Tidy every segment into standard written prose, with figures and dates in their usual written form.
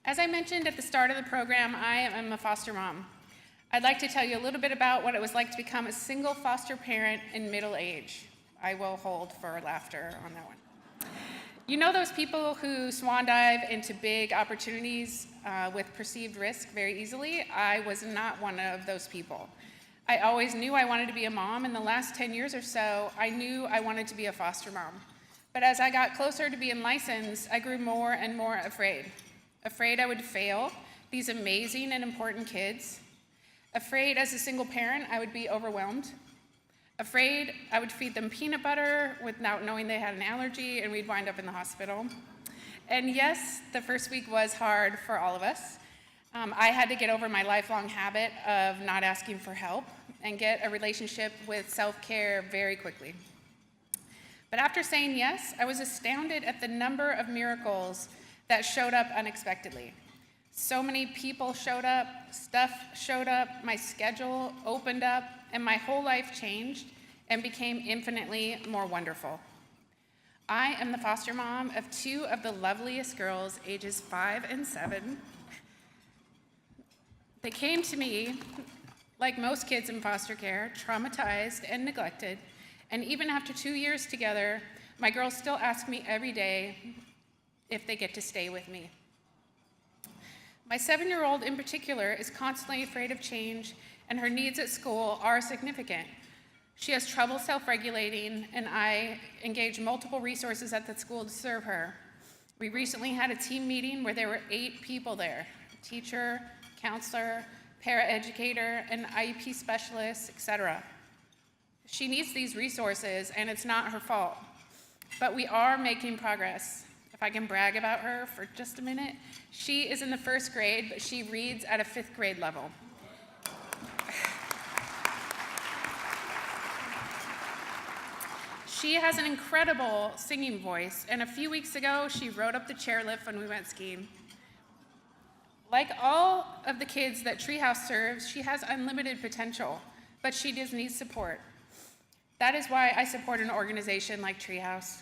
As I mentioned at the start of the program, I am a foster mom. I'd like to tell you a little bit about what it was like to become a single foster parent in middle age. I will hold for laughter on that one. You know those people who swan dive into big opportunities with perceived risk very easily? I was not one of those people. I always knew I wanted to be a mom. In the last 10 years or so, I knew I wanted to be a foster mom. But as I got closer to being licensed, I grew more and more afraid. Afraid I would fail these amazing and important kids. Afraid as a single parent, I would be overwhelmed. Afraid I would feed them peanut butter without knowing they had an allergy and we'd wind up in the hospital. And yes, the first week was hard for all of us. I had to get over my lifelong habit of not asking for help and get a relationship with self-care very quickly. But after saying yes, I was astounded at the number of miracles that showed up unexpectedly. So many people showed up, stuff showed up, my schedule opened up, and my whole life changed and became infinitely more wonderful. I am the foster mom of two of the loveliest girls, ages 5 and 7. They came to me, like most kids in foster care, traumatized and neglected, and even after 2 years together, my girls still ask me every day if they get to stay with me. My 7-year-old in particular is constantly afraid of change, and her needs at school are significant. She has trouble self-regulating, and I engage multiple resources at the school to serve her. We recently had a team meeting where there were 8 people there: teacher, counselor, paraeducator, an IEP specialist, etc. She needs these resources, and it's not her fault. But we are making progress. If I can brag about her for just a minute, she is in the 1st grade, but she reads at a 5th grade level. She has an incredible singing voice, and a few weeks ago, she rode up the chairlift when we went skiing. Like all of the kids that Treehouse serves, she has unlimited potential, but she does need support. That is why I support an organization like Treehouse.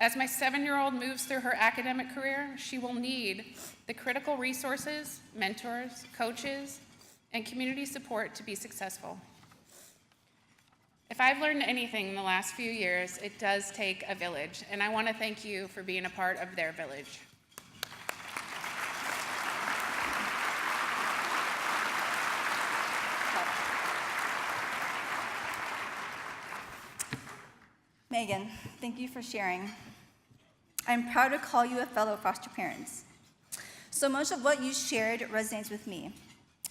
As my 7-year-old moves through her academic career, she will need the critical resources, mentors, coaches, and community support to be successful. If I've learned anything in the last few years, it does take a village, and I want to thank you for being a part of their village. Megan, thank you for sharing. I'm proud to call you a fellow foster parent. So much of what you shared resonates with me.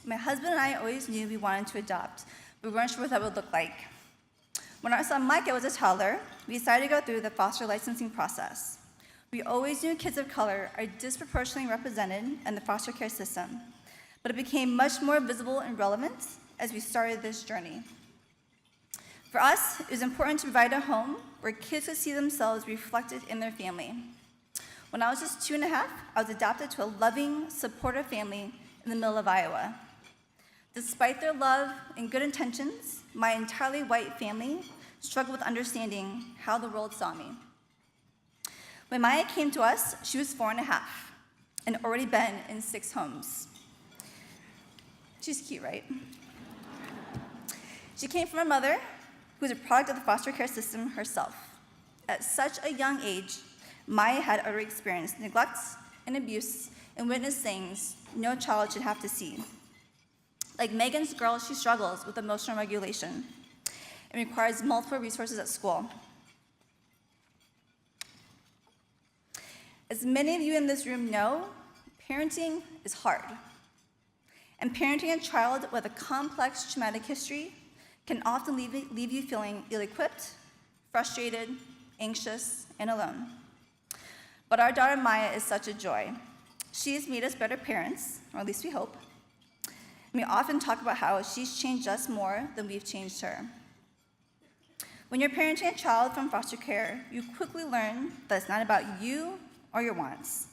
My husband and I always knew we wanted to adopt, but we weren't sure what that would look like. When our son Micah was a toddler, we decided to go through the foster licensing process. We always knew kids of color are disproportionately represented in the foster care system, but it became much more visible and relevant as we started this journey. For us, it was important to provide a home where kids could see themselves reflected in their family. When I was just 2.5, I was adopted to a loving, supportive family in the middle of Iowa. Despite their love and good intentions, my entirely white family struggled with understanding how the world saw me. When Maya came to us, she was 4.5 and already been in 6 homes. She's cute, right? She came from a mother who was a product of the foster care system herself. At such a young age, Maya had already experienced neglect and abuse and witnessed things no child should have to see. Like Megan's girl, she struggles with emotional regulation and requires multiple resources at school. As many of you in this room know, parenting is hard. And parenting a child with a complex traumatic history can often leave you feeling ill-equipped, frustrated, anxious, and alone. But our daughter Maya is such a joy. She has made us better parents, or at least we hope. And we often talk about how she's changed us more than we've changed her. When you're parenting a child from foster care, you quickly learn that it's not about you or your wants.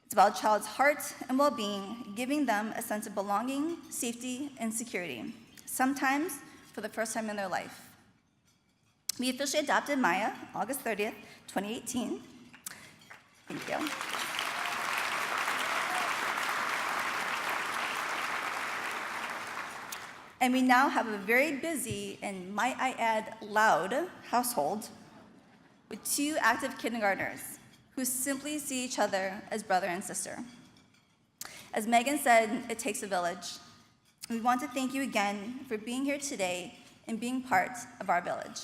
It's about a child's heart and well-being, giving them a sense of belonging, safety, and security, sometimes for the first time in their life. We officially adopted Maya August 30th, 2018. Thank you. And we now have a very busy, and might I add, loud household with 2 active kindergartners who simply see each other as brother and sister. As Megan said, it takes a village. We want to thank you again for being here today and being part of our village.